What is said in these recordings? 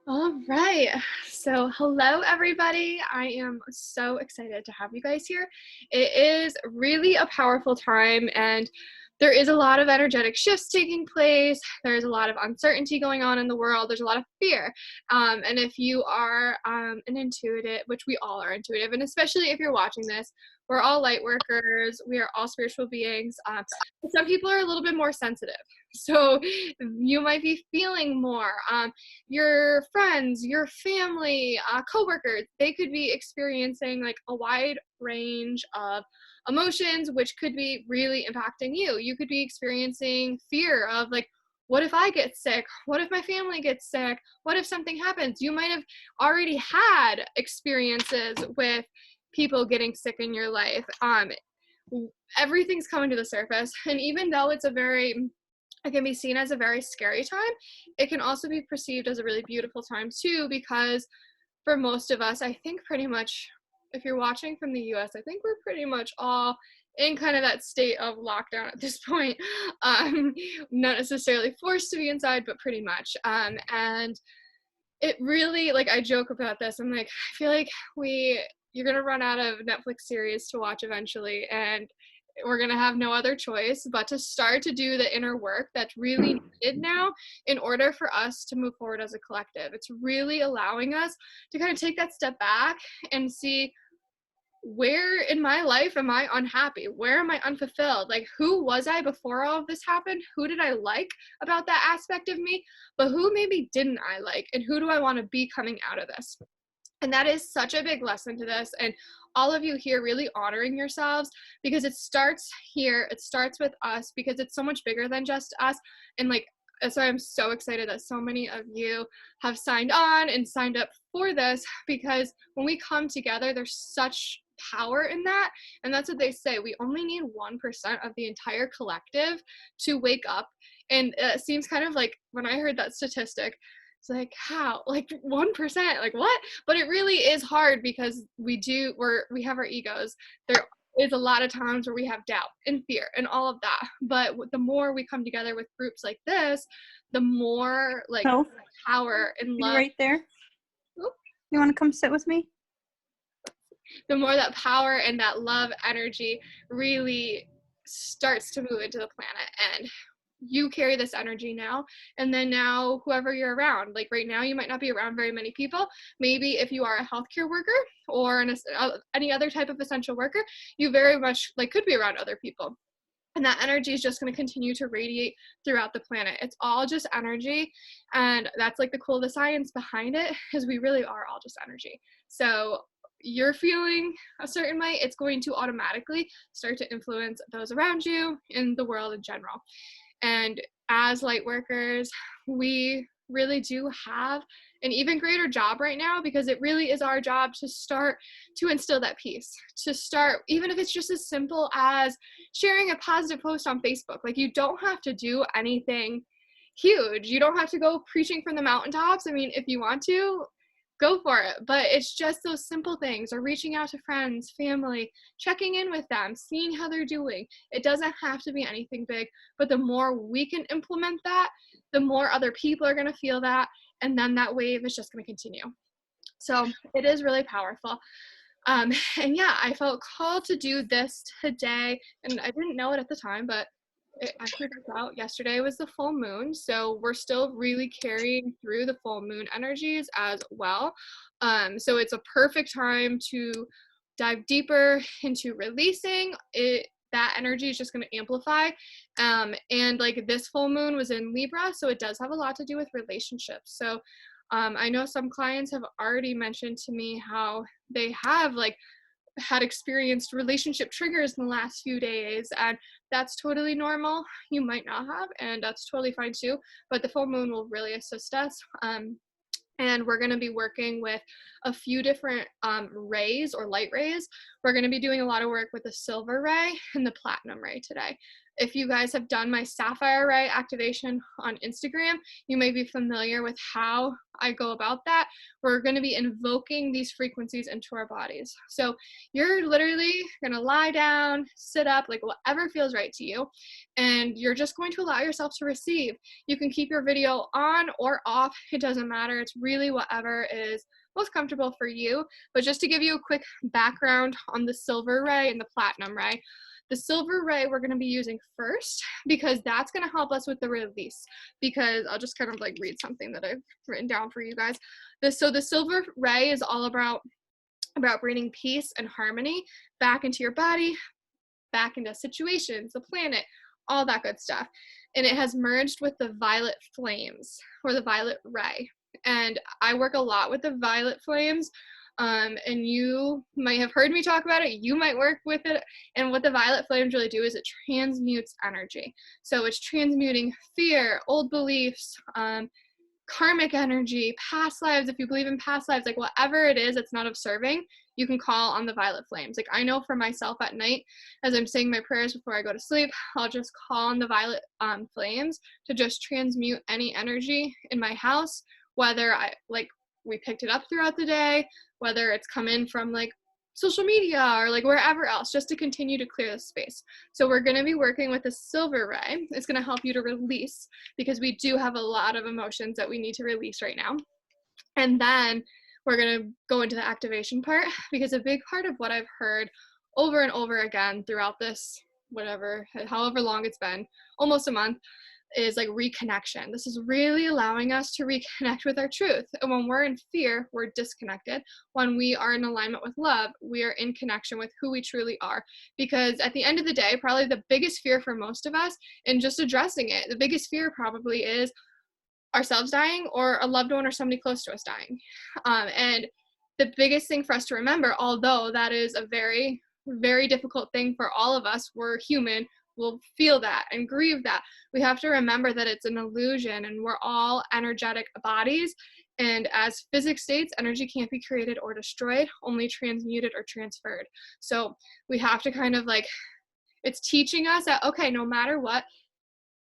All right. So, hello, everybody. I am so excited to have you guys here. It is really a powerful time, and there is a lot of energetic shifts taking place. There's a lot of uncertainty going on in the world. There's a lot of fear. And if you are an intuitive, which we all are intuitive, and especially if you're watching this, we're all light workers. We are all spiritual beings. Some people are a little bit more sensitive. So, you might be feeling more. Your friends, your family, coworkers, they could be experiencing like a wide range of emotions, which could be really impacting you. You could be experiencing fear of like, what if I get sick? What if my family gets sick? What if something happens? You might have already had experiences with people getting sick in your life. Everything's coming to the surface, and even though it can be seen as a very scary time, it can also be perceived as a really beautiful time too, because for most of us, I think pretty much, if you're watching from the US, I think we're pretty much all in kind of that state of lockdown at this point. Um, Not necessarily forced to be inside, but pretty much. And it really, like, I joke about this. I'm like, I feel like you're gonna run out of Netflix series to watch eventually, and we're gonna have no other choice but to start to do the inner work that's really needed now in order for us to move forward as a collective. It's really allowing us to kind of take that step back and see, where in my life am I unhappy? Where am I unfulfilled? Like, who was I before all of this happened? Who did I like about that aspect of me? But who maybe didn't I like? And who do I want to be coming out of this? And that is such a big lesson to this. And all of you here really honoring yourselves, because it starts here. It starts with us, because it's so much bigger than just us. And like, so I'm so excited that so many of you have signed on and signed up for this, because when we come together, there's such power in that. And that's what they say. We only need 1% of the entire collective to wake up. And it seems kind of like, when I heard that statistic, it's like, how? Like 1%? Like what? But it really is hard, because we have our egos. There is a lot of times where we have doubt and fear and all of that. But the more we come together with groups like this, the more like Health, power and you love. right there? Oop, You want to come sit with me? the more that power and that love energy really starts to move into the planet. And you carry this energy now, and then now whoever you're around, like right now you might not be around very many people. Maybe if you are a healthcare worker or any other type of essential worker, you very much like could be around other people, and that energy is just going to continue to radiate throughout the planet. It's all just energy, and that's like the cool, the science behind it is we really are all just energy. So you're feeling a certain way, it's going to automatically start to influence those around you in the world in general. And as light workers, we really do have an even greater job right now, because it really is our job to start to instill that peace, to start, even if it's just as simple as sharing a positive post on Facebook. Like, you don't have to do anything huge. You don't have to go preaching from the mountaintops. I mean, if you want to, go for it. But it's just those simple things, or reaching out to friends, family, checking in with them, seeing how they're doing. It doesn't have to be anything big, but the more we can implement that, the more other people are going to feel that, and then that wave is just going to continue. So it is really powerful. And yeah, I felt called to do this today, and I didn't know it at the time, but it actually worked out. Yesterday was the full moon, so we're still really carrying through the full moon energies as well. So it's a perfect time to dive deeper into releasing it. That energy is just going to amplify. And like, this full moon was in Libra, so it does have a lot to do with relationships. So I know some clients have already mentioned to me how they have like had experienced relationship triggers in the last few days, and that's totally normal. You might not have, and that's totally fine too, but the full moon will really assist us. And we're going to be working with a few different rays, or light rays. We're going to be doing a lot of work with the silver ray and the platinum ray today. If you guys have done my sapphire ray activation on Instagram, you may be familiar with how I go about that. We're going to be invoking these frequencies into our bodies. So you're literally going to lie down, sit up, like whatever feels right to you, and you're just going to allow yourself to receive. You can keep your video on or off. It doesn't matter. It's really whatever is most comfortable for you. But just to give you a quick background on the silver ray and the platinum ray, the silver ray we're going to be using first because that's going to help us with the release. Because I'll just kind of like read something that I've written down for you guys. So the silver ray is all about bringing peace and harmony back into your body, back into situations, the planet, all that good stuff. And it has merged with the violet flames or the violet ray. And I work a lot with the violet flames. And you might have heard me talk about it. You might work with it. And what the violet flames really do is it transmutes energy. So it's transmuting fear, old beliefs, karmic energy, past lives. If you believe in past lives, like whatever it is that's not of serving, you can call on the violet flames. Like I know for myself at night, as I'm saying my prayers before I go to sleep, I'll just call on the violet flames to just transmute any energy in my house, whether we picked it up throughout the day, whether it's come in from like social media or like wherever else, just to continue to clear the space. So we're going to be working with the silver ray. It's going to help you to release because we do have a lot of emotions that we need to release right now. And then we're going to go into the activation part because a big part of what I've heard over and over again throughout this, however long it's been, almost a month, is like reconnection. This is really allowing us to reconnect with our truth. And when we're in fear, we're disconnected. When we are in alignment with love, we are in connection with who we truly are. Because at the end of the day, probably the biggest fear for most of us, and just addressing it, the biggest fear probably is ourselves dying or a loved one or somebody close to us dying. And the biggest thing for us to remember, although that is a very, very difficult thing for all of us, we're human, we'll feel that and grieve that. We have to remember that it's an illusion and we're all energetic bodies. And as physics states, energy can't be created or destroyed, only transmuted or transferred. So we have to kind of like, it's teaching us that, okay, no matter what,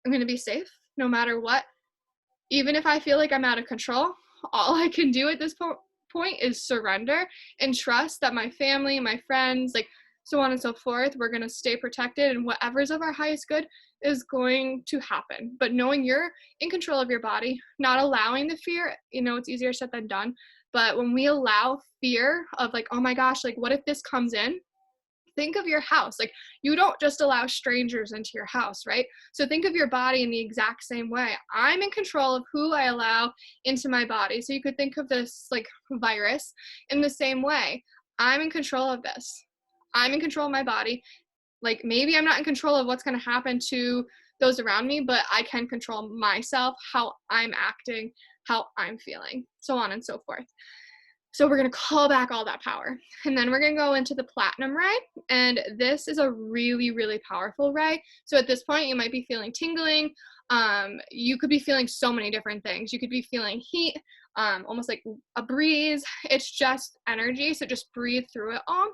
I'm going to be safe. No matter what, even if I feel like I'm out of control, all I can do at this point is surrender and trust that my family, my friends, like so on and so forth, we're going to stay protected, and whatever's of our highest good is going to happen. But knowing you're in control of your body, not allowing the fear, it's easier said than done. But when we allow fear of like, oh my gosh, like what if this comes in? Think of your house. Like you don't just allow strangers into your house, right? So think of your body in the exact same way. I'm in control of who I allow into my body. So you could think of this like virus in the same way. I'm in control of this. I'm in control of my body. Like maybe I'm not in control of what's going to happen to those around me, but I can control myself, how I'm acting, how I'm feeling, so on and so forth. So we're going to call back all that power. And then we're going to go into the platinum ray. And this is a really, really powerful ray. So at this point, you might be feeling tingling. You could be feeling so many different things. You could be feeling heat, almost like a breeze. It's just energy. So just breathe through it all.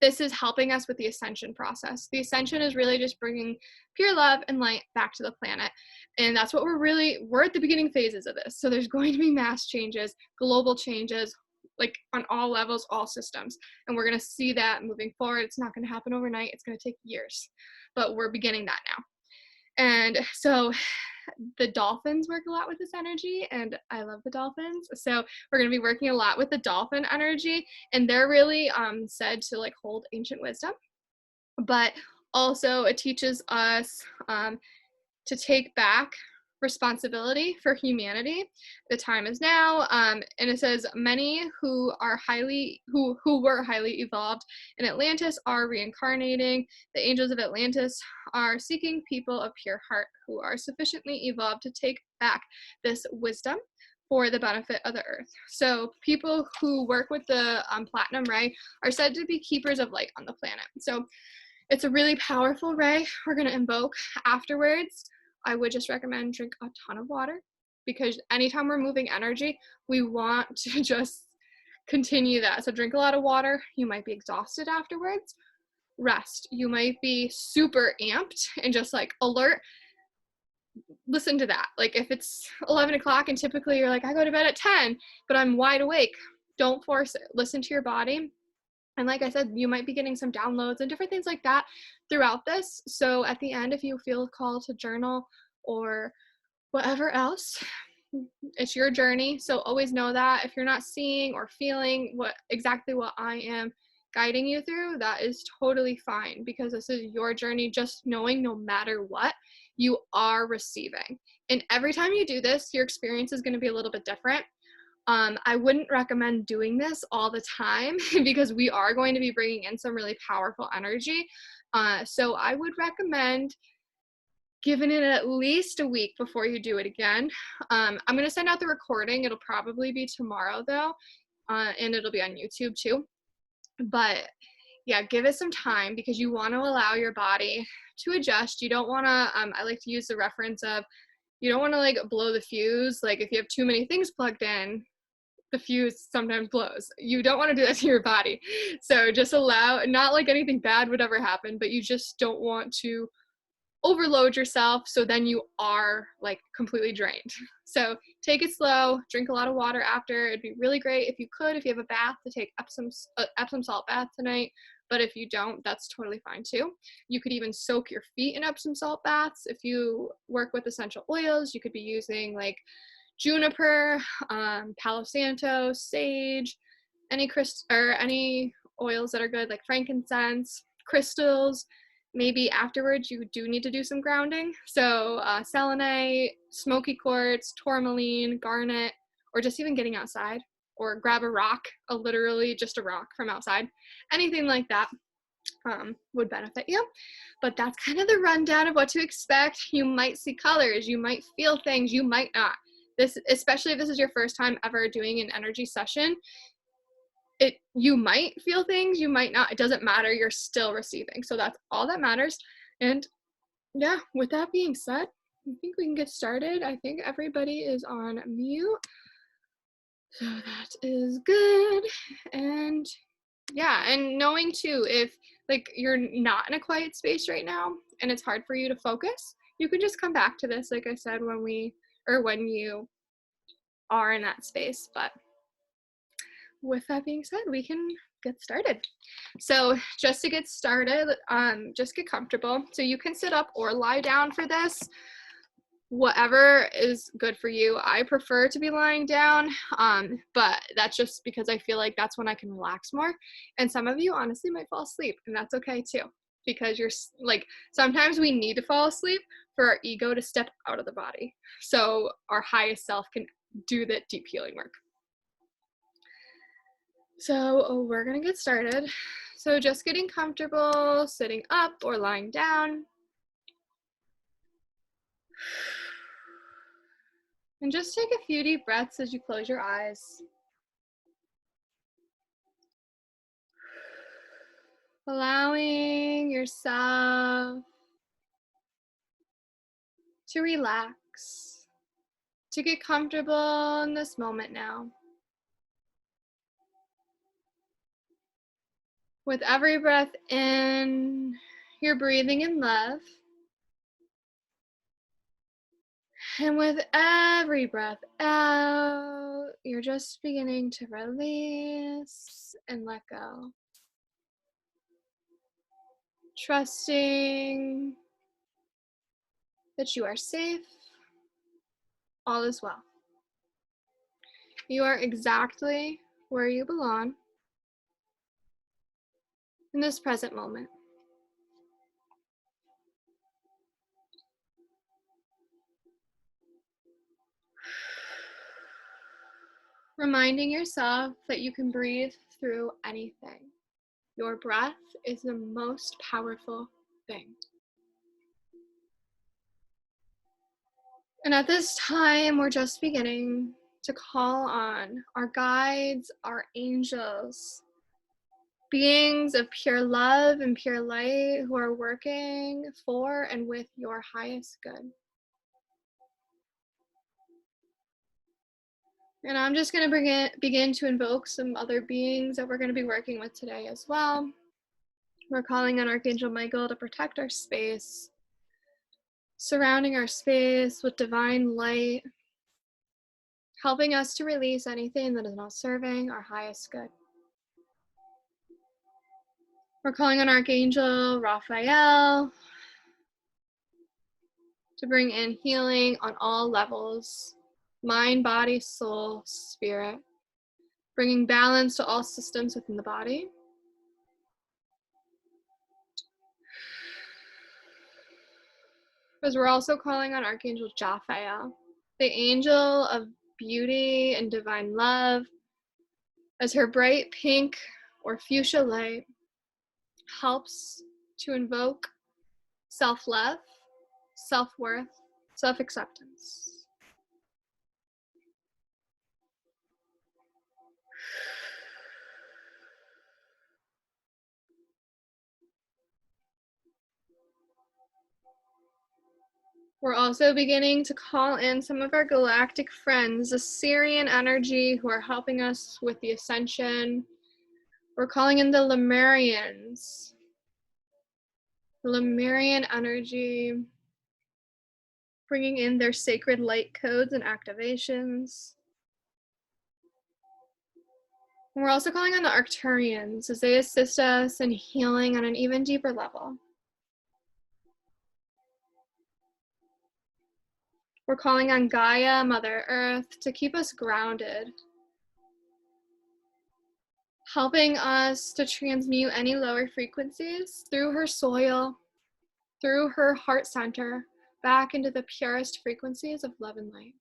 This is helping us with the ascension process. The ascension is really just bringing pure love and light back to the planet. And that's what we're at the beginning phases of this. So there's going to be mass changes, global changes, like on all levels, all systems. And we're going to see that moving forward. It's not going to happen overnight. It's going to take years, but we're beginning that now. And so the dolphins work a lot with this energy, and I love the dolphins. So we're going to be working a lot with the dolphin energy, and they're really said to like hold ancient wisdom, but also it teaches us to take back responsibility for humanity. The time is now, and it says many who were highly evolved in Atlantis are reincarnating. The angels of Atlantis are seeking people of pure heart who are sufficiently evolved to take back this wisdom for the benefit of the earth. So people who work with the platinum ray are said to be keepers of light on the planet. So it's a really powerful ray. We're going to invoke afterwards. I would just recommend drink a ton of water, because anytime we're moving energy, we want to just continue that. So drink a lot of water. You might be exhausted afterwards, rest. You might be super amped and just like alert. Listen to that. Like if it's 11 o'clock and typically you're like, I go to bed at 10, but I'm wide awake. Don't force it. Listen to your body. And like I said, you might be getting some downloads and different things like that throughout this. So at the end, if you feel called to journal or whatever else, it's your journey. So always know that if you're not seeing or feeling exactly what I am guiding you through, that is totally fine, because this is your journey. Just knowing no matter what, you are receiving. And every time you do this, your experience is going to be a little bit different. I wouldn't recommend doing this all the time because we are going to be bringing in some really powerful energy. So I would recommend giving it at least a week before you do it again. I'm going to send out the recording. It'll probably be tomorrow though, and it'll be on YouTube too. But yeah, give it some time because you want to allow your body to adjust. You don't want to, I like to use the reference of, you don't want to like blow the fuse. Like if you have too many things plugged in, the fuse sometimes blows. You don't want to do that to your body. So just allow, not like anything bad would ever happen, but you just don't want to overload yourself, so then you are like completely drained. So take it slow, drink a lot of water after. It'd be really great if you have a bath, to take Epsom salt bath tonight. But if you don't, that's totally fine too. You could even soak your feet in Epsom salt baths. If you work with essential oils, you could be using like juniper, Palo Santo, sage, any oils that are good, like frankincense, crystals. Maybe afterwards you do need to do some grounding. So selenite, smoky quartz, tourmaline, garnet, or just even getting outside, or grab a rock, literally just a rock from outside. Anything like that would benefit you. But that's kind of the rundown of what to expect. You might see colors, you might feel things, you might not. This, especially if this is your first time ever doing an energy session, you might feel things, you might not. It doesn't matter, you're still receiving. So that's all that matters. And yeah, with that being said, I think we can get started. I think everybody is on mute. So that is good. And yeah, and knowing too, if like you're not in a quiet space right now and it's hard for you to focus, you can just come back to this, like I said, when you are in that space. But with that being said, we can get started. So just to get started, just get comfortable. So you can sit up or lie down for this, whatever is good for you. I prefer to be lying down, but that's just because I feel like that's when I can relax more. And some of you honestly might fall asleep, and that's okay too, because you're like, sometimes we need to fall asleep for our ego to step out of the body, so our highest self can do that deep healing work. So we're gonna get started. So just getting comfortable, sitting up or lying down. And just take a few deep breaths as you close your eyes. Allowing yourself to relax, to get comfortable in this moment now. With every breath in, you're breathing in love. And with every breath out, you're just beginning to release and let go. Trusting that you are safe, all is well. You are exactly where you belong in this present moment. Reminding yourself that you can breathe through anything. Your breath is the most powerful thing. And at this time, we're just beginning to call on our guides, our angels, beings of pure love and pure light who are working for and with your highest good. And I'm just going to begin to invoke some other beings that we're going to be working with today as well. We're calling on Archangel Michael to protect our space, surrounding our space with divine light, helping us to release anything that is not serving our highest good. We're calling on Archangel Raphael to bring in healing on all levels, mind, body, soul, spirit, bringing balance to all systems within the body. Because we're also calling on Archangel Raphael, the angel of beauty and divine love, as her bright pink or fuchsia light helps to invoke self-love, self-worth, self-acceptance. We're also beginning to call in some of our galactic friends, the Syrian energy, who are helping us with the ascension. We're calling in the Lemurians. The Lemurian energy, bringing in their sacred light codes and activations. And we're also calling on the Arcturians as they assist us in healing on an even deeper level. We're calling on Gaia, Mother Earth, to keep us grounded, helping us to transmute any lower frequencies through her soil, through her heart center, back into the purest frequencies of love and light.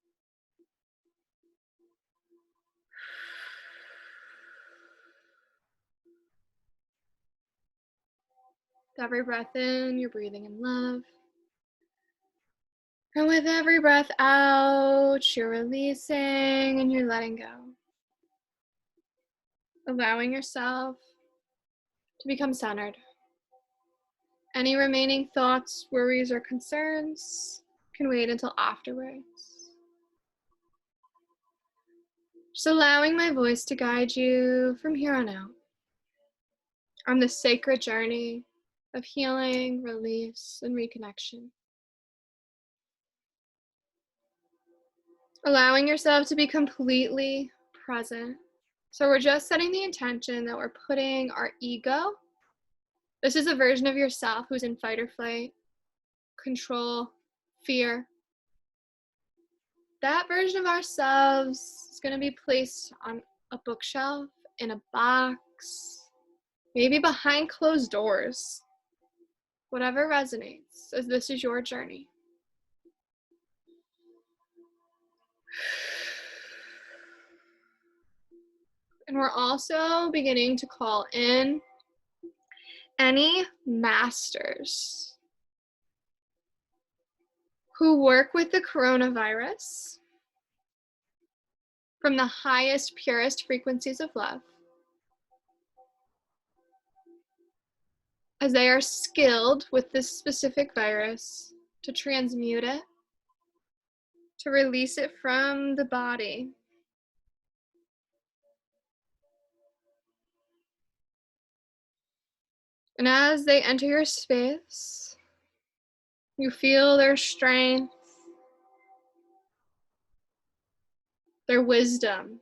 With every breath in, you're breathing in love. And with every breath out, you're releasing and you're letting go. Allowing yourself to become centered. Any remaining thoughts, worries, or concerns can wait until afterwards. Just allowing my voice to guide you from here on out on this sacred journey of healing, release, and reconnection. Allowing yourself to be completely present. So we're just setting the intention that we're putting our ego, this is a version of yourself who's in fight or flight, control, fear. That version of ourselves is going to be placed on a bookshelf, in a box, maybe behind closed doors. Whatever resonates, as this is your journey. And we're also beginning to call in any masters who work with the coronavirus from the highest, purest frequencies of love, as they are skilled with this specific virus to transmute it, to release it from the body. And as they enter your space, you feel their strength, their wisdom.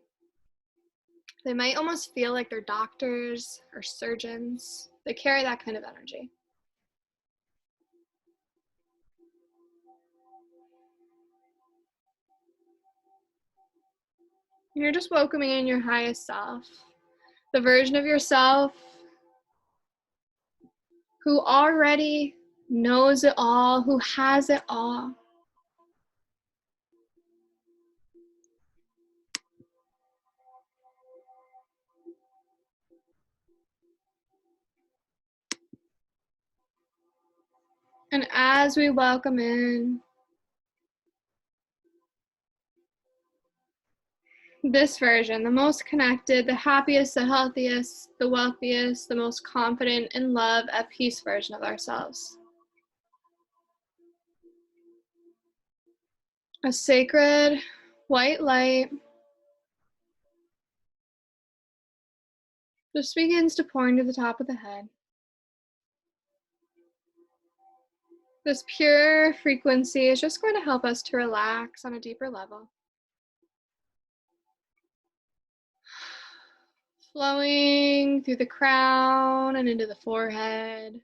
They might almost feel like they're doctors or surgeons. They carry that kind of energy. And you're just welcoming in your highest self, the version of yourself who already knows it all, who has it all. And as we welcome in this version, the most connected, the happiest, the healthiest, the wealthiest, the most confident, in love, at peace version of ourselves. A sacred white light just begins to pour into the top of the head. This pure frequency is just going to help us to relax on a deeper level. Flowing through the crown and into the forehead.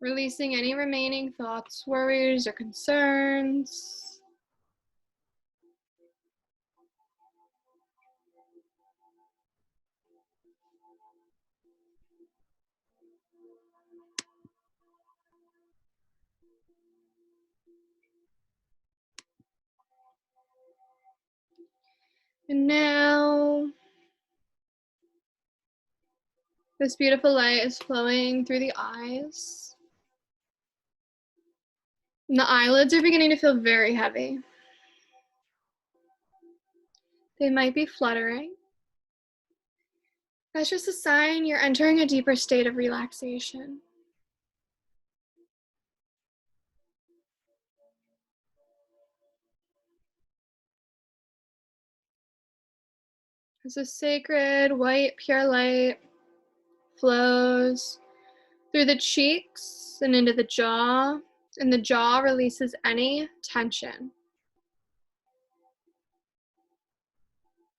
Releasing any remaining thoughts, worries, or concerns. And now, this beautiful light is flowing through the eyes. And the eyelids are beginning to feel very heavy. They might be fluttering. That's just a sign you're entering a deeper state of relaxation. As a sacred, white, pure light flows through the cheeks and into the jaw, and the jaw releases any tension.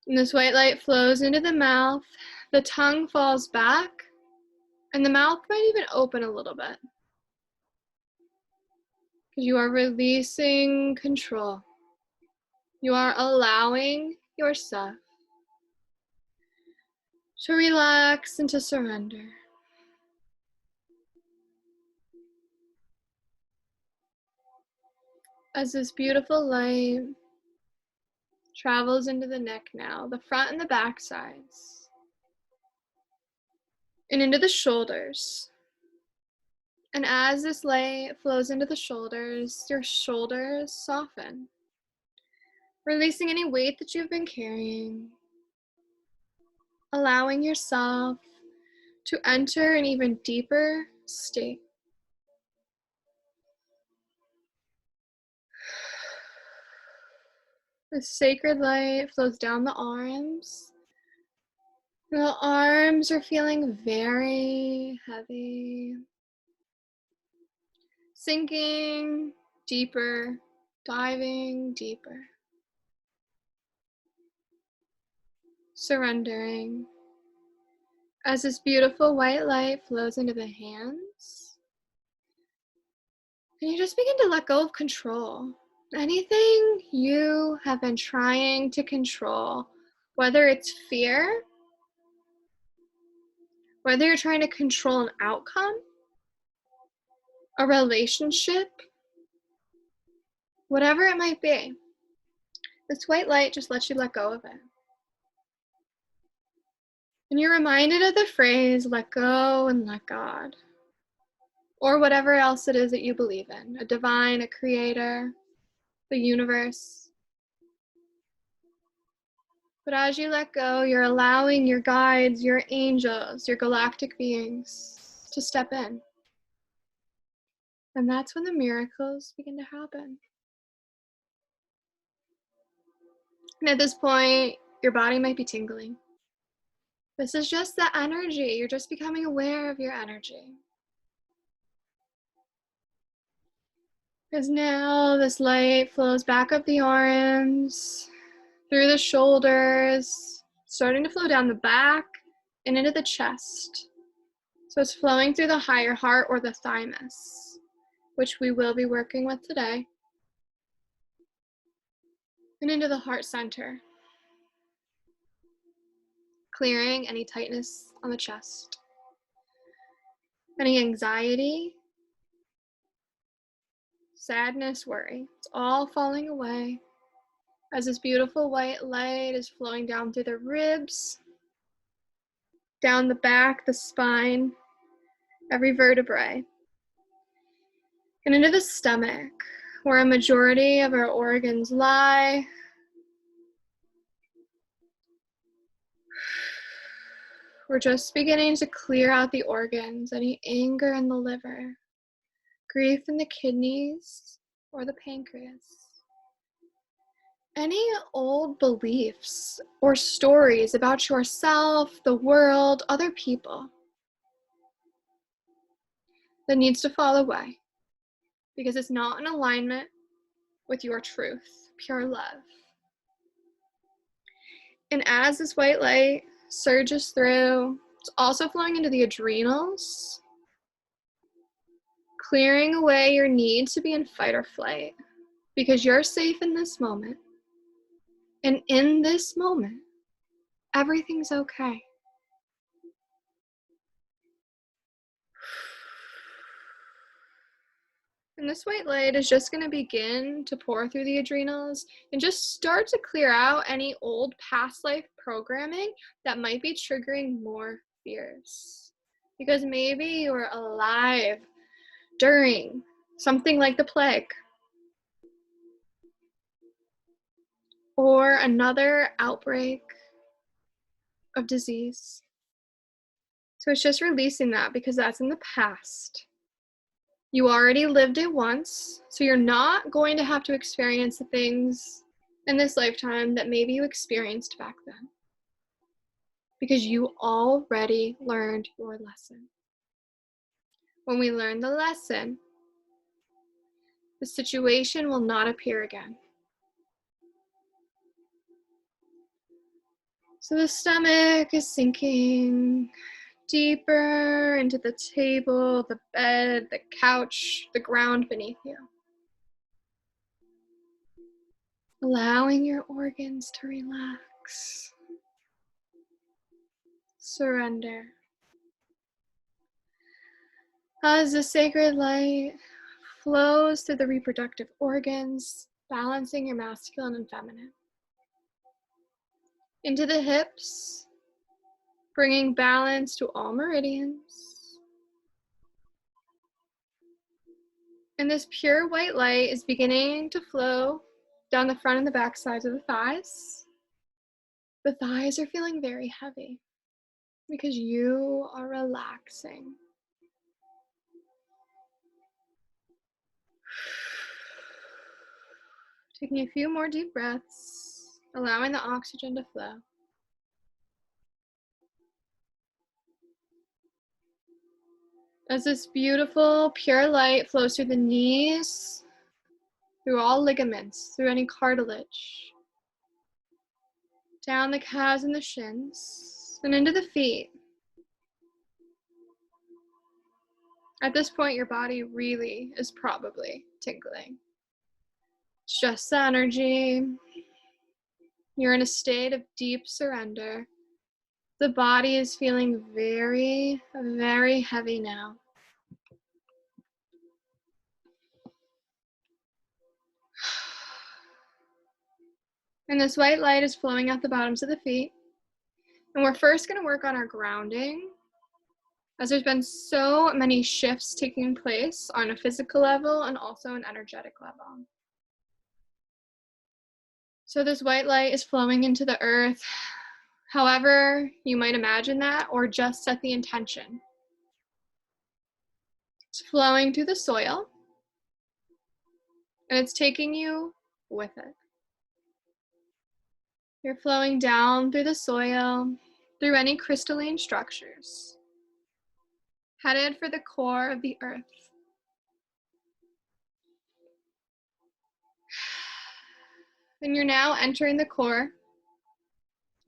And this white light flows into the mouth, the tongue falls back, and the mouth might even open a little bit. Because you are releasing control. You are allowing yourself to relax and to surrender. As this beautiful light travels into the neck now, the front and the back sides, and into the shoulders. And as this light flows into the shoulders, your shoulders soften, releasing any weight that you've been carrying, allowing yourself to enter an even deeper state. The sacred light flows down the arms. The arms are feeling very heavy, sinking deeper, diving deeper, surrendering. As this beautiful white light flows into the hands, and you just begin to let go of control. Anything you have been trying to control, whether it's fear, whether you're trying to control an outcome, a relationship, whatever it might be, this white light just lets you let go of it. And you're reminded of the phrase, let go and let God. Or whatever else it is that you believe in, a divine, a creator, the universe. But as you let go, you're allowing your guides, your angels, your galactic beings to step in. And that's when the miracles begin to happen. And at this point, your body might be tingling. This is just the energy. You're just becoming aware of your energy. Because now this light flows back up the arms, through the shoulders, starting to flow down the back and into the chest. So it's flowing through the higher heart or the thymus, which we will be working with today, and into the heart center, clearing any tightness on the chest, any anxiety, sadness, worry. It's all falling away as this beautiful white light is flowing down through the ribs, down the back, the spine, every vertebrae, and into the stomach, where a majority of our organs lie. We're just beginning to clear out the organs, any anger in the liver, grief in the kidneys or the pancreas, any old beliefs or stories about yourself, the world, other people that needs to fall away. because it's not in alignment with your truth, pure love. And as this white light surges through, it's also flowing into the adrenals, clearing away your need to be in fight or flight, because you're safe in this moment. And in this moment, everything's okay. And this white light is just going to begin to pour through the adrenals and just start to clear out any old past life programming that might be triggering more fears. Because maybe you were alive during something like the plague or another outbreak of disease. So it's just releasing that because that's in the past. You already lived it once, so you're not going to have to experience the things in this lifetime that maybe you experienced back then. Because you already learned your lesson. When we learn the lesson, the situation will not appear again. So the stomach is sinking deeper into the table, the bed, the couch, the ground beneath you. Allowing your organs to relax. Surrender. As the sacred light flows through the reproductive organs, balancing your masculine and feminine. Into the hips, bringing balance to all meridians. And this pure white light is beginning to flow down the front and the back sides of the thighs. The thighs are feeling very heavy because you are relaxing. Taking a few more deep breaths, allowing the oxygen to flow. As this beautiful, pure light flows through the knees, through all ligaments, through any cartilage, down the calves and the shins, and into the feet. At this point, your body really is probably tingling. It's just the energy. You're in a state of deep surrender. The body is feeling very, very heavy now. And this white light is flowing out the bottoms of the feet. And we're first going to work on our grounding, as there's been so many shifts taking place on a physical level and also an energetic level. So this white light is flowing into the earth, however you might imagine that, or just set the intention. It's flowing through the soil, and it's taking you with it. You're flowing down through the soil, through any crystalline structures, headed for the core of the earth. And you're now entering the core,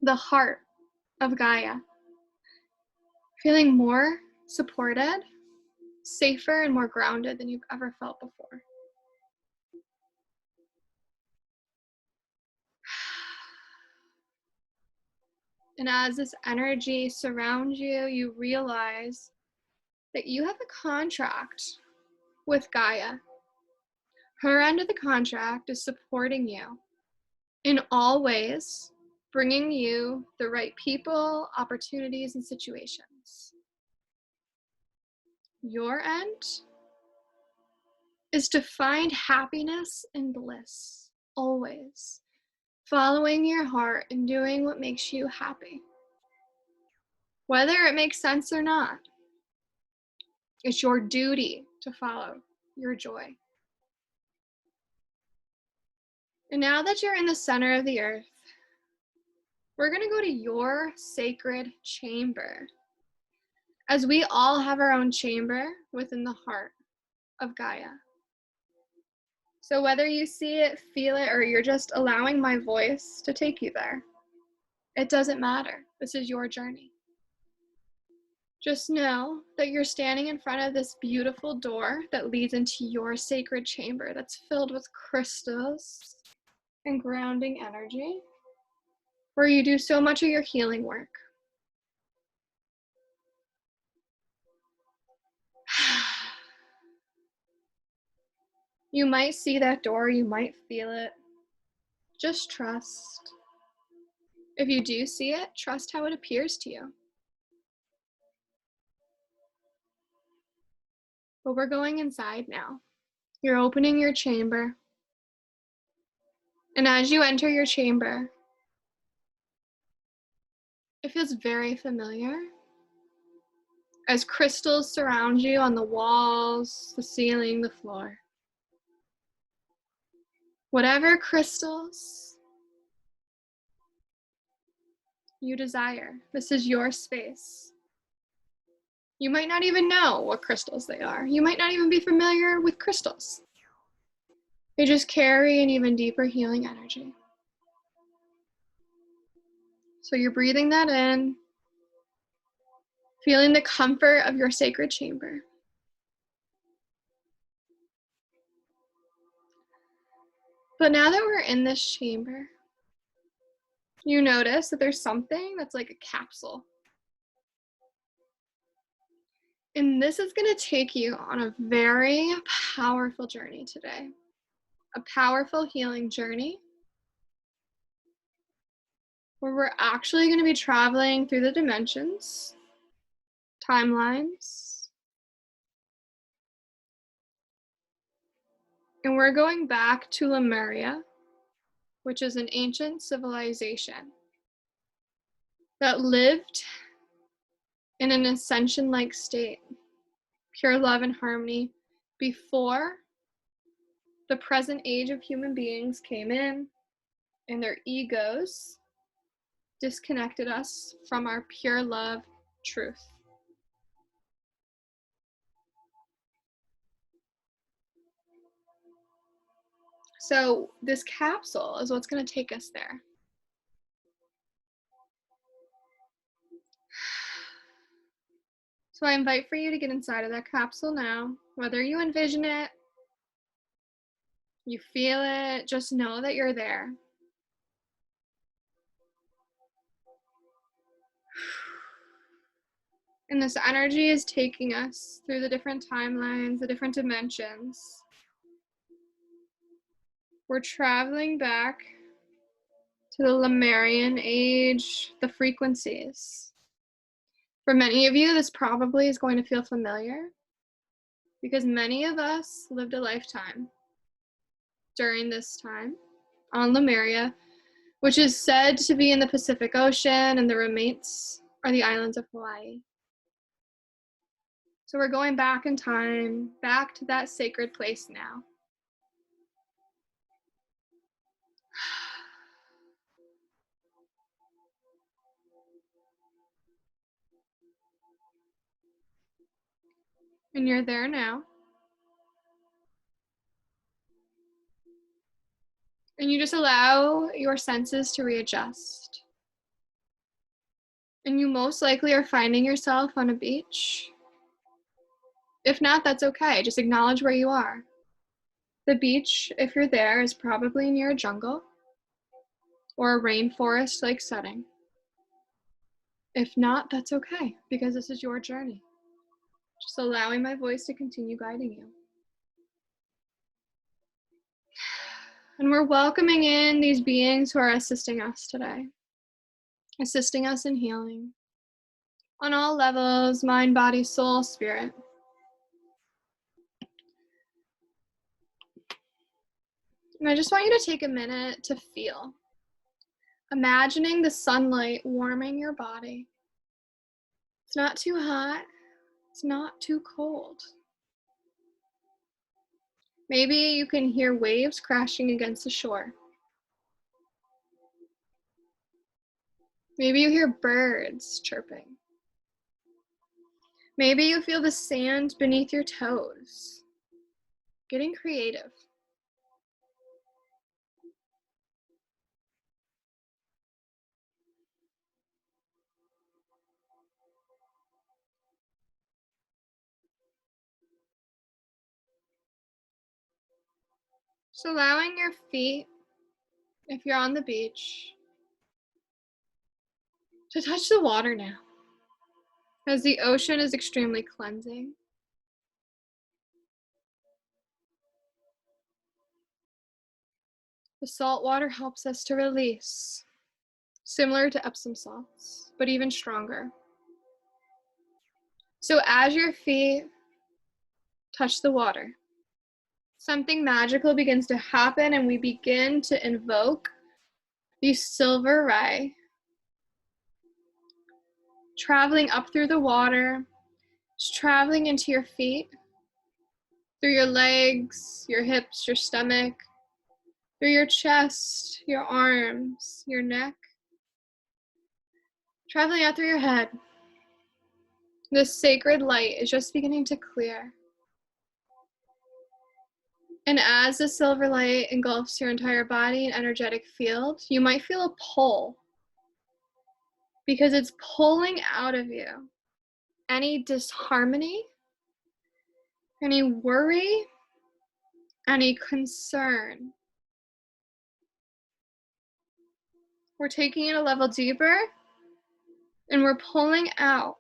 the heart of Gaia, feeling more supported, safer, and more grounded than you've ever felt before. And as this energy surrounds you, you realize that you have a contract with Gaia. Her end of the contract is supporting you in all ways, bringing you the right people, opportunities, and situations. Your end is to find happiness and bliss, always. Following your heart and doing what makes you happy. Whether it makes sense or not, it's your duty to follow your joy. And now that you're in the center of the earth, we're going to go to your sacred chamber. As we all have our own chamber within the heart of Gaia. So whether you see it, feel it, or you're just allowing my voice to take you there, it doesn't matter. This is your journey. Just know that you're standing in front of this beautiful door that leads into your sacred chamber that's filled with crystals and grounding energy, where you do so much of your healing work. You might see that door, you might feel it. Just trust. If you do see it, trust how it appears to you. But we're going inside now. You're opening your chamber. And as you enter your chamber, it feels very familiar. As crystals surround you on the walls, the ceiling, the floor. Whatever crystals you desire, this is your space. You might not even know what crystals they are. You might not even be familiar with crystals. They just carry an even deeper healing energy. So you're breathing that in, feeling the comfort of your sacred chamber. But now that we're in this chamber, you notice that there's something that's like a capsule. And this is going to take you on a very powerful journey today. A powerful healing journey where we're actually going to be traveling through the dimensions, timelines, and we're going back to Lemuria, which is an ancient civilization that lived in an ascension-like state, pure love and harmony, before the present age of human beings came in and their egos disconnected us from our pure love truth. So this capsule is what's going to take us there. So I invite for you to get inside of that capsule now. Whether you envision it, you feel it, just know that you're there. And this energy is taking us through the different timelines, the different dimensions. We're traveling back to the Lemurian age, the frequencies. For many of you, this probably is going to feel familiar because many of us lived a lifetime during this time on Lemuria, which is said to be in the Pacific Ocean, and the remains are the islands of Hawaii. So we're going back in time, back to that sacred place now. And you're there now. And you just allow your senses to readjust. And you most likely are finding yourself on a beach. If not, that's okay. Just acknowledge where you are. The beach, if you're there, is probably near a jungle or a rainforest-like setting. If not, that's okay, because this is your journey. Just allowing my voice to continue guiding you. And we're welcoming in these beings who are assisting us today, assisting us in healing on all levels, mind, body, soul, spirit. And I just want you to take a minute to feel, imagining the sunlight warming your body. It's not too hot, it's not too cold. Maybe you can hear waves crashing against the shore. Maybe you hear birds chirping. Maybe you feel the sand beneath your toes. Getting creative. Just allowing your feet, if you're on the beach, to touch the water now, as the ocean is extremely cleansing. The salt water helps us to release, similar to Epsom salts, but even stronger. So as your feet touch the water, something magical begins to happen, and we begin to invoke the silver ray, traveling up through the water, traveling into your feet, through your legs, your hips, your stomach, through your chest, your arms, your neck, traveling out through your head. This sacred light is just beginning to clear. And as the silver light engulfs your entire body and energetic field, you might feel a pull, because it's pulling out of you any disharmony, any worry, any concern. We're taking it a level deeper, and we're pulling out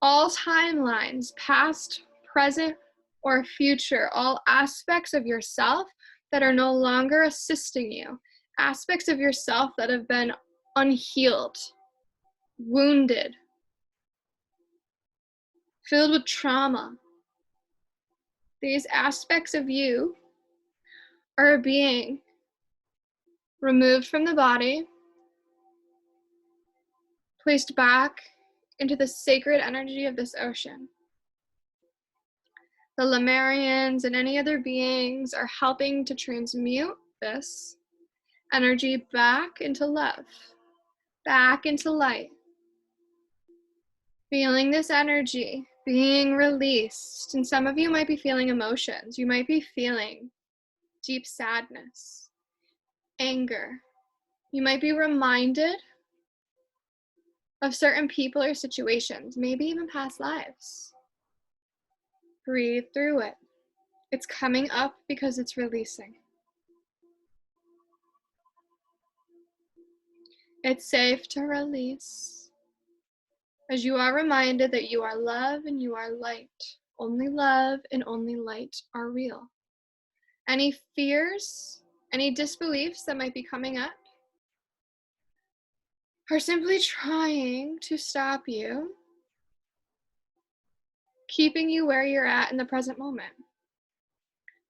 all timelines, past, present, or future, all aspects of yourself that are no longer assisting you, aspects of yourself that have been unhealed, wounded, filled with trauma. These aspects of you are being removed from the body, placed back into the sacred energy of this ocean. The Lemurians and any other beings are helping to transmute this energy back into love, back into light. Feeling this energy being released. And some of you might be feeling emotions. You might be feeling deep sadness, anger. You might be reminded of certain people or situations, maybe even past lives. Breathe through it. It's coming up because it's releasing. It's safe to release, as you are reminded that you are love and you are light. Only love and only light are real. Any fears, any disbeliefs that might be coming up are simply trying to stop you, keeping you where you're at in the present moment.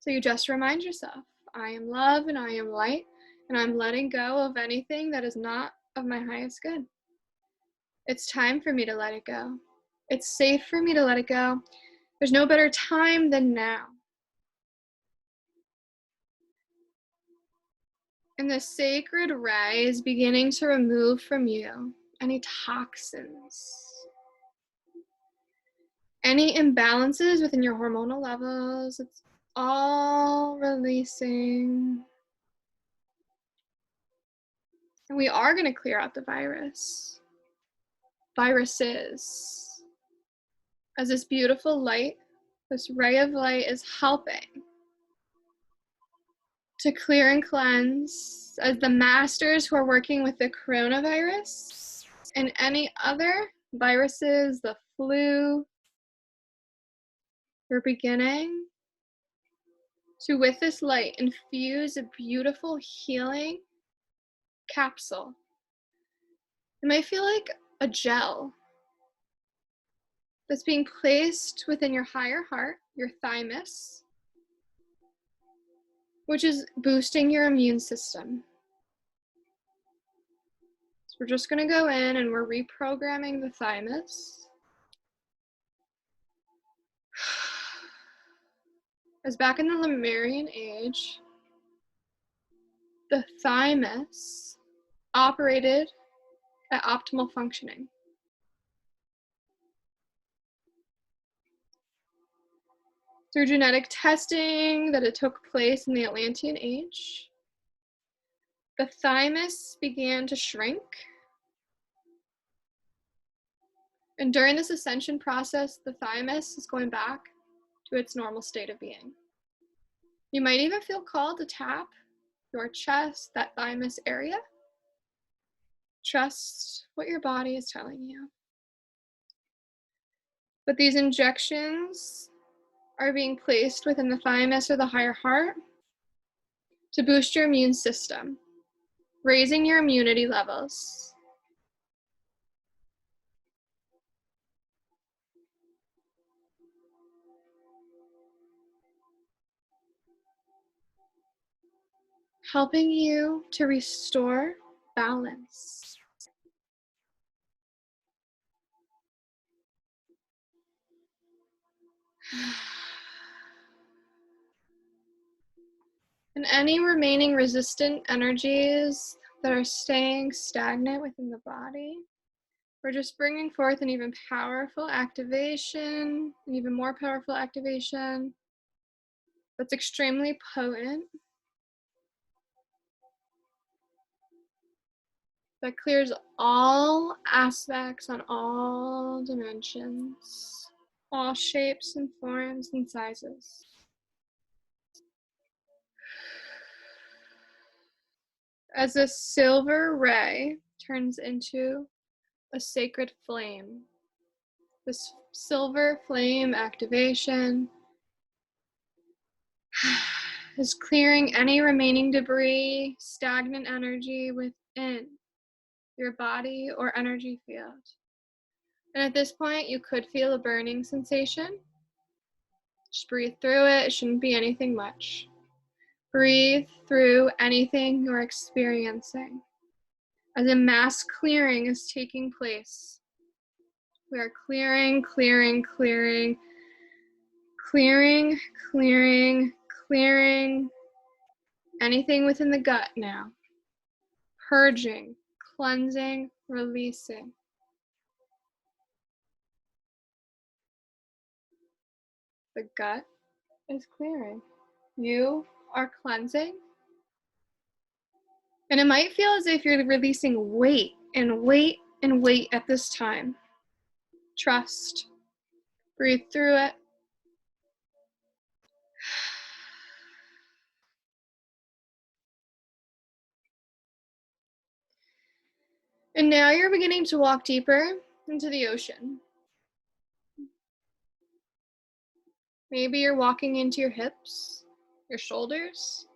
So you just remind yourself, I am love and I am light, and I'm letting go of anything that is not of my highest good. It's time for me to let it go. It's safe for me to let it go. There's no better time than now. And the sacred ray is beginning to remove from you any toxins, any imbalances within your hormonal levels. It's all releasing. And we are going to clear out the viruses, as this beautiful light, this ray of light is helping to clear and cleanse, as the masters who are working with the coronavirus and any other viruses, the flu, we're beginning to, with this light, infuse a beautiful healing capsule. It might feel like a gel that's being placed within your higher heart, your thymus, which is boosting your immune system. So we're just going to go in and we're reprogramming the thymus. As back in the Lemurian age, the thymus operated at optimal functioning. Through genetic testing that it took place in the Atlantean age, the thymus began to shrink. And during this ascension process, the thymus is going back to its normal state of being. You might even feel called to tap your chest, that thymus area. Trust what your body is telling you. But these injections are being placed within the thymus or the higher heart to boost your immune system, raising your immunity levels. Helping you to restore balance. And any remaining resistant energies that are staying stagnant within the body, we're just bringing forth an even powerful activation, an even more powerful activation that's extremely potent, that clears all aspects on all dimensions, all shapes and forms and sizes. As a silver ray turns into a sacred flame, this silver flame activation is clearing any remaining debris, stagnant energy within your body or energy field. And at this point, you could feel a burning sensation. Just breathe through it. It shouldn't be anything much. Breathe through anything you're experiencing. As a mass clearing is taking place, we are clearing, clearing, clearing, clearing, clearing, clearing anything within the gut now. Purging, cleansing, releasing. The gut is clearing. You are cleansing. And it might feel as if you're releasing weight and weight and weight at this time. Trust. Breathe through it. And now you're beginning to walk deeper into the ocean. Maybe you're walking into your hips, your shoulders.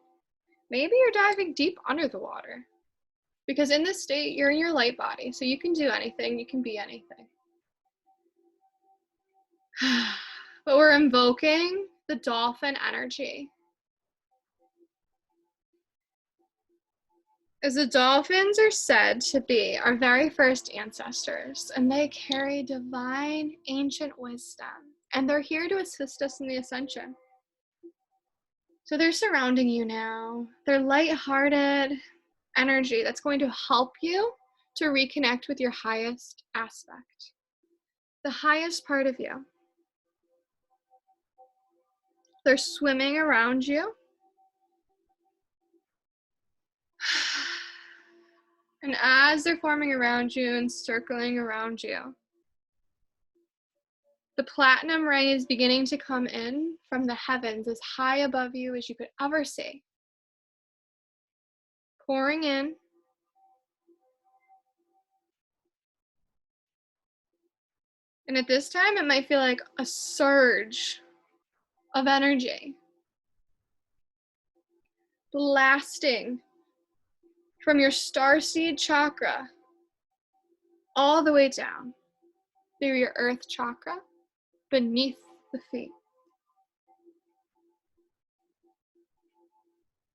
Maybe you're diving deep under the water. Because in this state, you're in your light body, so you can do anything, you can be anything. But we're invoking the dolphin energy. As the dolphins are said to be our very first ancestors, and they carry divine ancient wisdom, and they're here to assist us in the ascension. So they're surrounding you now. They're lighthearted energy that's going to help you to reconnect with your highest aspect, the highest part of you. They're swimming around you. And as they're forming around you and circling around you, the platinum ray is beginning to come in from the heavens as high above you as you could ever see. Pouring in. And at this time, it might feel like a surge of energy blasting from your starseed chakra all the way down through your earth chakra beneath the feet.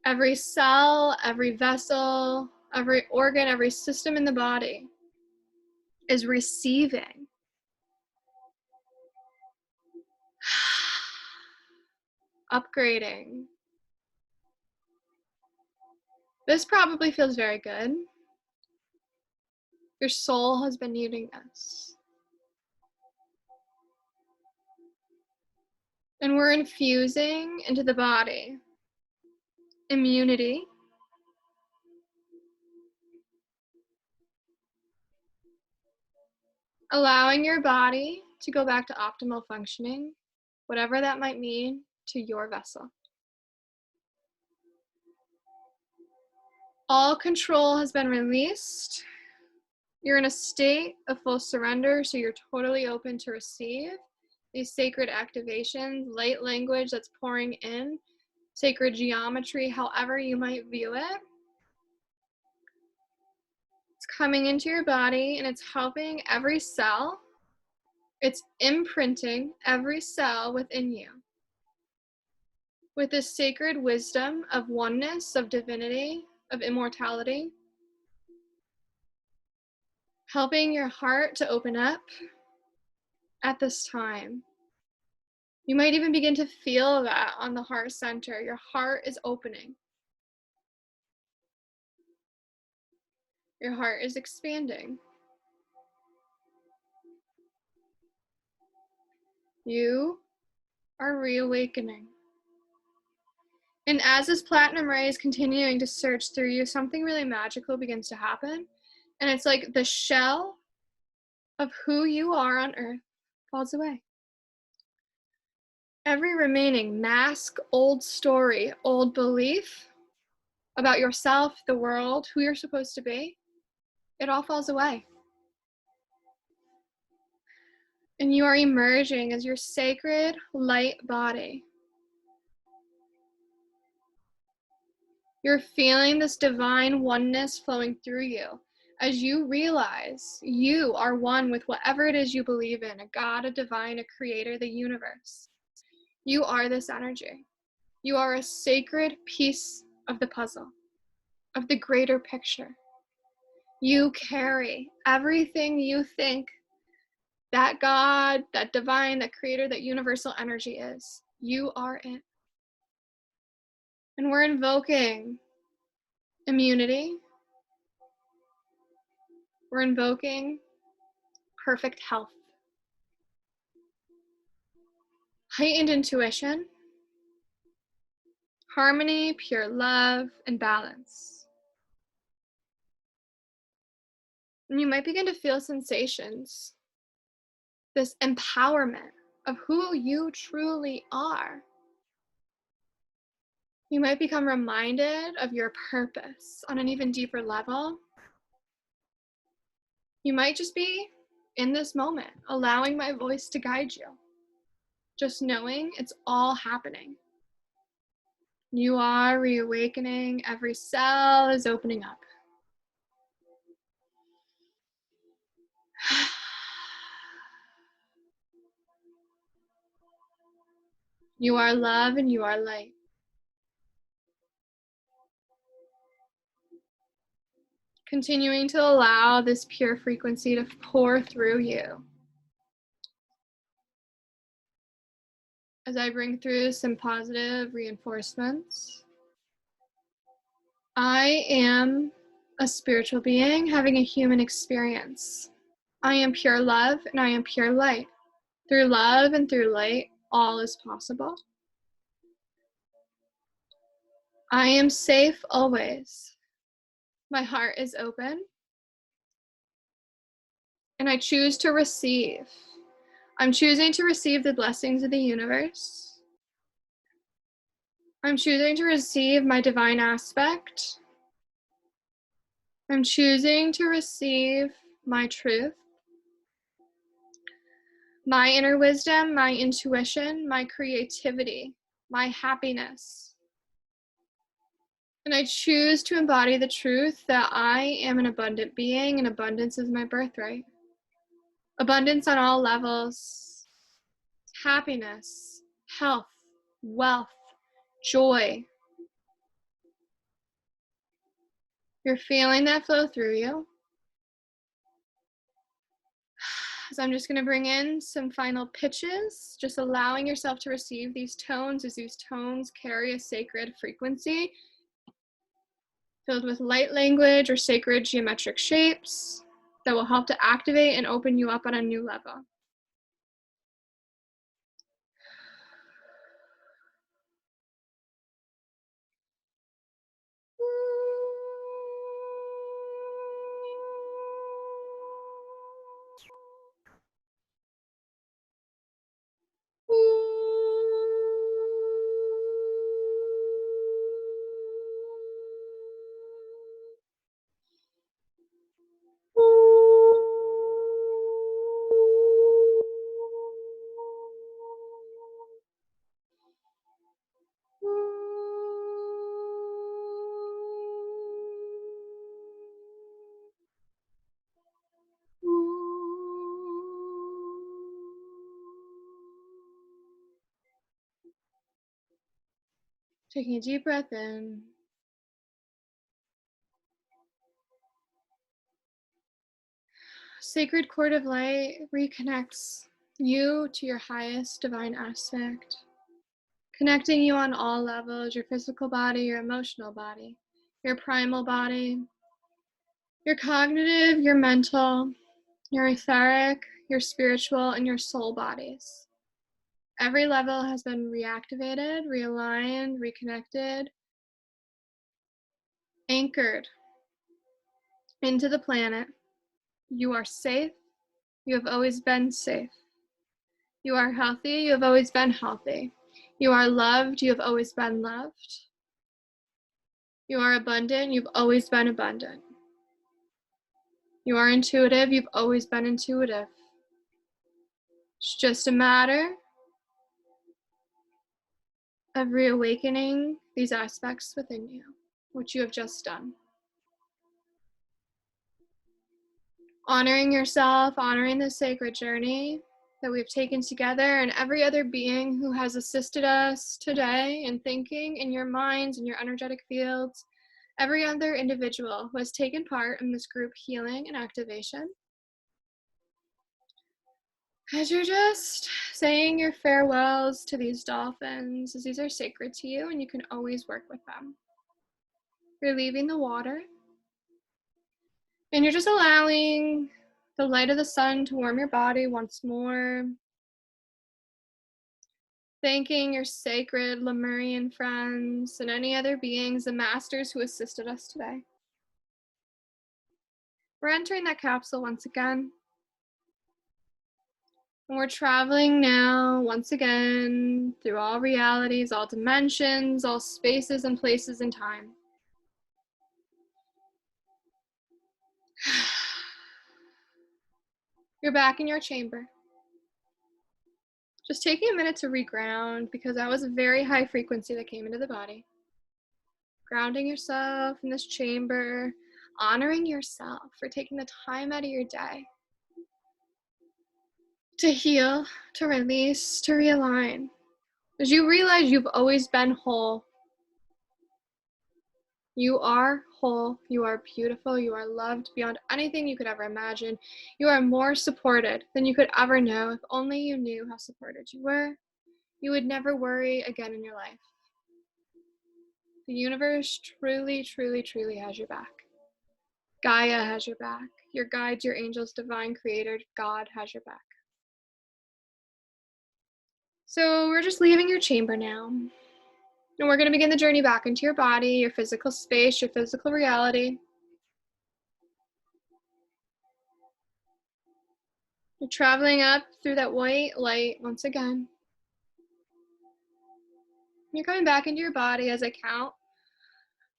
Every cell, every vessel, every organ, every system in the body is receiving upgrading. This probably feels very good. Your soul has been needing this. And we're infusing into the body immunity, allowing your body to go back to optimal functioning, whatever that might mean to your vessel. All control has been released. You're in a state of full surrender, so you're totally open to receive these sacred activations, light language that's pouring in, sacred geometry, however you might view it. It's coming into your body and it's helping every cell. It's imprinting every cell within you with this sacred wisdom of oneness, of divinity, of immortality, helping your heart to open up at this time. You might even begin to feel that on the heart center. Your heart is opening. Your heart is expanding. You are reawakening. And as this platinum ray is continuing to search through you, something really magical begins to happen. And it's like the shell of who you are on earth falls away. Every remaining mask, old story, old belief about yourself, the world, who you're supposed to be, it all falls away. And you are emerging as your sacred light body. You're feeling this divine oneness flowing through you as you realize you are one with whatever it is you believe in, a God, a divine, a creator, the universe. You are this energy. You are a sacred piece of the puzzle, of the greater picture. You carry everything you think that God, that divine, that creator, that universal energy is. You are it. And we're invoking immunity. We're invoking perfect health, heightened intuition, harmony, pure love, and balance. And you might begin to feel sensations, this empowerment of who you truly are. You might become reminded of your purpose on an even deeper level. You might just be in this moment, allowing my voice to guide you, just knowing it's all happening. You are reawakening. Every cell is opening up. You are love and you are light. Continuing to allow this pure frequency to pour through you. As I bring through some positive reinforcements, I am a spiritual being having a human experience. I am pure love and I am pure light. Through love and through light, all is possible. I am safe always. My heart is open. And I choose to receive. I'm choosing to receive the blessings of the universe. I'm choosing to receive my divine aspect. I'm choosing to receive my truth, my inner wisdom, my intuition, my creativity, my happiness. And I choose to embody the truth that I am an abundant being and abundance is my birthright. Abundance on all levels, happiness, health, wealth, joy. You're feeling that flow through you. So I'm just going to bring in some final pitches, just allowing yourself to receive these tones as these tones carry a sacred frequency filled with light language or sacred geometric shapes that will help to activate and open you up on a new level. Taking a deep breath in. Sacred cord of light reconnects you to your highest divine aspect, connecting you on all levels, your physical body, your emotional body, your primal body, your cognitive, your mental, your etheric, your spiritual, and your soul bodies. Every level has been reactivated, realigned, reconnected, anchored into the planet. You are safe. You have always been safe. You are healthy. You have always been healthy. You are loved. You have always been loved. You are abundant. You've always been abundant. You are intuitive. You've always been intuitive. It's just a matter of reawakening these aspects within you, which you have just done. Honoring yourself, honoring the sacred journey that we've taken together, and every other being who has assisted us today in thinking in your minds and your energetic fields, every other individual who has taken part in this group healing and activation. As you're just saying your farewells to these dolphins, as these are sacred to you and you can always work with them. You're leaving the water, and you're just allowing the light of the sun to warm your body once more. Thanking your sacred Lemurian friends and any other beings, the masters who assisted us today. We're entering that capsule once again. And we're traveling now, once again, through all realities, all dimensions, all spaces and places and time. You're back in your chamber. Just taking a minute to reground, because that was a very high frequency that came into the body. Grounding yourself in this chamber, honoring yourself for taking the time out of your day to heal, to release, to realign. As you realize you've always been whole. You are whole, you are beautiful, you are loved beyond anything you could ever imagine. You are more supported than you could ever know. If only you knew how supported you were, you would never worry again in your life. The universe truly, truly, truly has your back. Gaia has your back. Your guides, your angels, divine creator, God has your back. So we're just leaving your chamber now. And we're going to begin the journey back into your body, your physical space, your physical reality. You're traveling up through that white light once again. You're coming back into your body as I count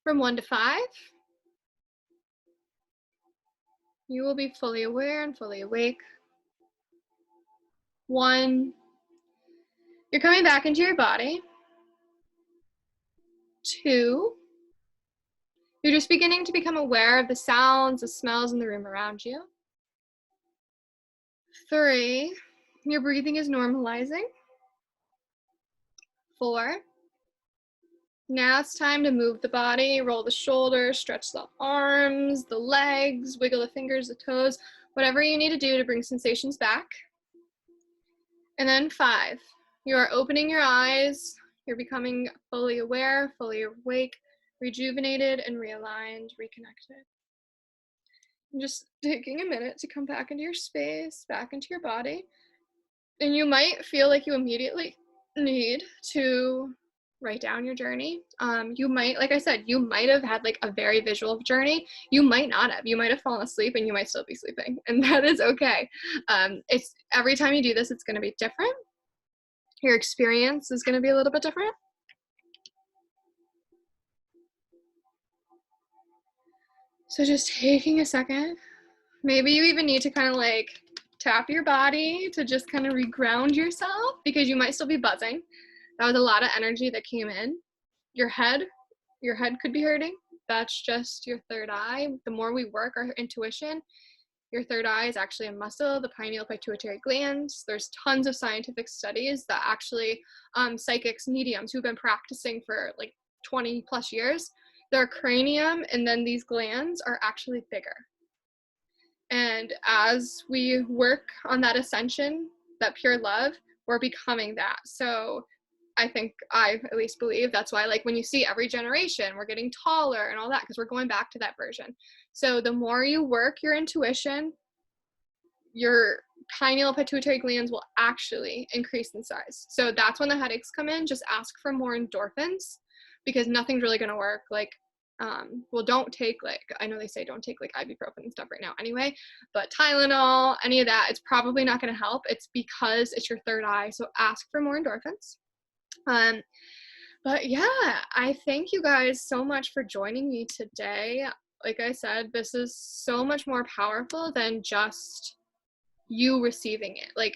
from 1 to 5. You will be fully aware and fully awake. 1. You're coming back into your body. 2. You're just beginning to become aware of the sounds, the smells in the room around you. 3. Your breathing is normalizing. 4. Now it's time to move the body, roll the shoulders, stretch the arms, the legs, wiggle the fingers, the toes, whatever you need to do to bring sensations back. And then 5, you are opening your eyes, you're becoming fully aware, fully awake, rejuvenated, and realigned, reconnected. And just taking a minute to come back into your space, back into your body. And you might feel like you immediately need to write down your journey. You might, like I said, you might have had like a very visual journey. You might not have. You might have fallen asleep and you might still be sleeping, and that is okay. It's every time you do this, it's going to be different. Your experience is going to be a little bit different. So just taking a second. Maybe you even need to kind of like tap your body to just kind of reground yourself, because you might still be buzzing. That was a lot of energy that came in. Your head could be hurting. That's just your third eye. The more we work our intuition, your third eye is actually a muscle, the pineal pituitary glands. There's tons of scientific studies that actually psychics, mediums who've been practicing for like 20 plus years, their cranium and then these glands are actually bigger. And as we work on that ascension, that pure love, we're becoming that. So I at least believe that's why, like, when you see every generation, we're getting taller and all that, because we're going back to that version. So the more you work your intuition, your pineal pituitary glands will actually increase in size. So that's when the headaches come in. Just ask for more endorphins, because nothing's really going to work. Like, well, don't take, like, I know they say don't take like ibuprofen and stuff right now anyway, but Tylenol, any of that, it's probably not going to help. It's because it's your third eye. So ask for more endorphins. But yeah, I thank you guys so much for joining me today. Like I said, this is so much more powerful than just you receiving it. Like,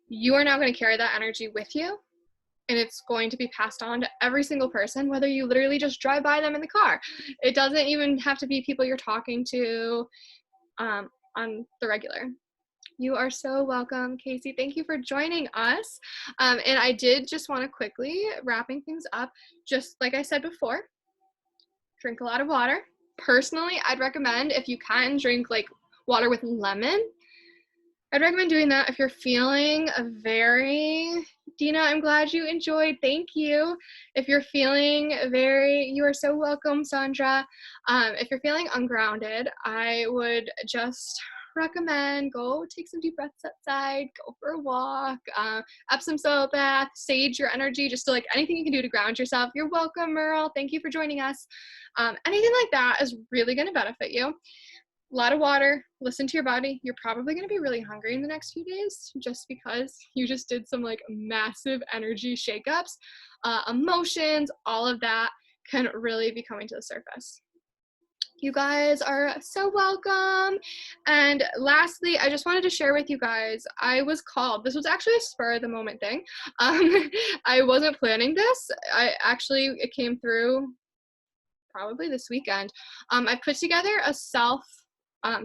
you are now going to carry that energy with you, and it's going to be passed on to every single person, whether you literally just drive by them in the car. It doesn't even have to be people you're talking to on the regular. You are so welcome, Casey. Thank you for joining us. And I did just want to quickly, wrapping things up, just like I said before, drink a lot of water. Personally, I'd recommend, if you can, drink like water with lemon. I'd recommend doing that if you're feeling Dina, I'm glad you enjoyed. Thank you. If you're feeling you are so welcome, Sandra. If you're feeling ungrounded, I would just recommend go take some deep breaths outside, go for a walk, Epsom salt bath, sage your energy, just to, like, anything you can do to ground yourself. You're welcome, Merle. Thank you for joining us. Anything like that is really going to benefit you. A lot of water, listen to your body. You're probably going to be really hungry in the next few days, just because you just did some, like, massive energy shakeups. Emotions, all of that can really be coming to the surface. You guys are so welcome. And lastly, I just wanted to share with you guys, I was called. This was actually a spur of the moment thing. I wasn't planning this. It came through probably this weekend. I put together a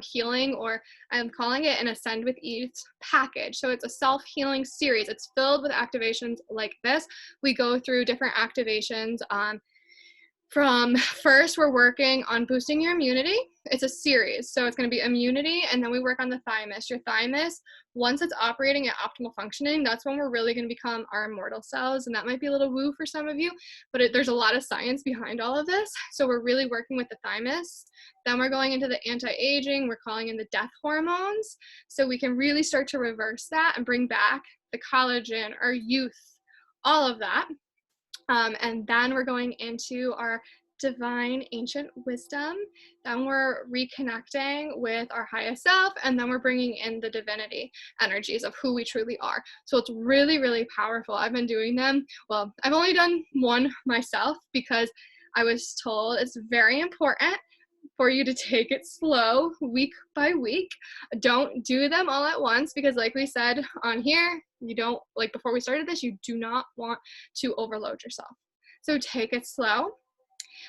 healing, or I'm calling it an Ascend with Ease package. So it's a self-healing series. It's filled with activations like this. We go through different activations. From first, we're working on boosting your immunity. It's a series, so it's going to be immunity, and then we work on the thymus. Your thymus, once it's operating at optimal functioning, that's when we're really going to become our immortal cells, and that might be a little woo for some of you, but there's a lot of science behind all of this, so we're really working with the thymus. Then we're going into the anti-aging, we're calling in the death hormones, so we can really start to reverse that and bring back the collagen, our youth, all of that. And then we're going into our divine ancient wisdom. Then we're reconnecting with our highest self, and then we're bringing in the divinity energies of who we truly are. So it's really, really powerful. I've been doing them. Well, I've only done one myself, because I was told it's very important for you to take it slow, week by week. Don't do them all at once, because like we said on here, you don't, like before we started this, you do not want to overload yourself. So take it slow,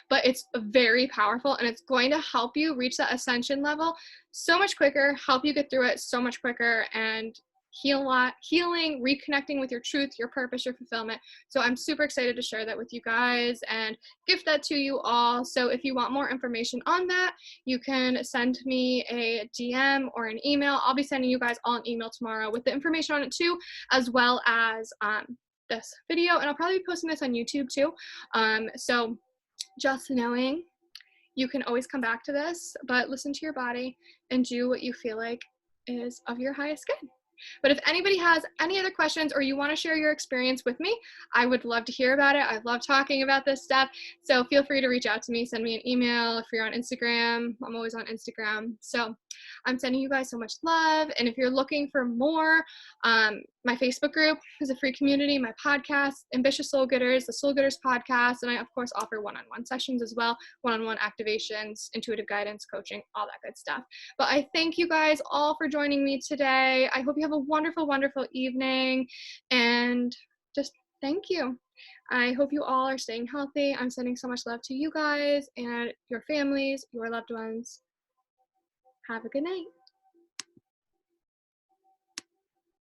but it's very powerful, and it's going to help you reach that ascension level so much quicker, help you get through it so much quicker, and healing, reconnecting with your truth, your purpose, your fulfillment. So I'm super excited to share that with you guys and gift that to you all. So if you want more information on that, you can send me a DM or an email. I'll be sending you guys all an email tomorrow with the information on it too, as well as this video, and I'll probably be posting this on YouTube too. So just knowing, you can always come back to this, but listen to your body and do what you feel like is of your highest good. But if anybody has any other questions, or you want to share your experience with me, I would love to hear about it. I love talking about this stuff. So feel free to reach out to me, send me an email. If you're on Instagram, I'm always on Instagram. So I'm sending you guys so much love. And if you're looking for more, my Facebook group is a free community, my podcast, Ambitious Soul Getters, the Soul Getters podcast. And I, of course, offer one-on-one sessions as well, one-on-one activations, intuitive guidance, coaching, all that good stuff. But I thank you guys all for joining me today. I hope you have a wonderful, wonderful evening, and just thank you. I hope you all are staying healthy. I'm sending so much love to you guys and your families, your loved ones. Have a good night.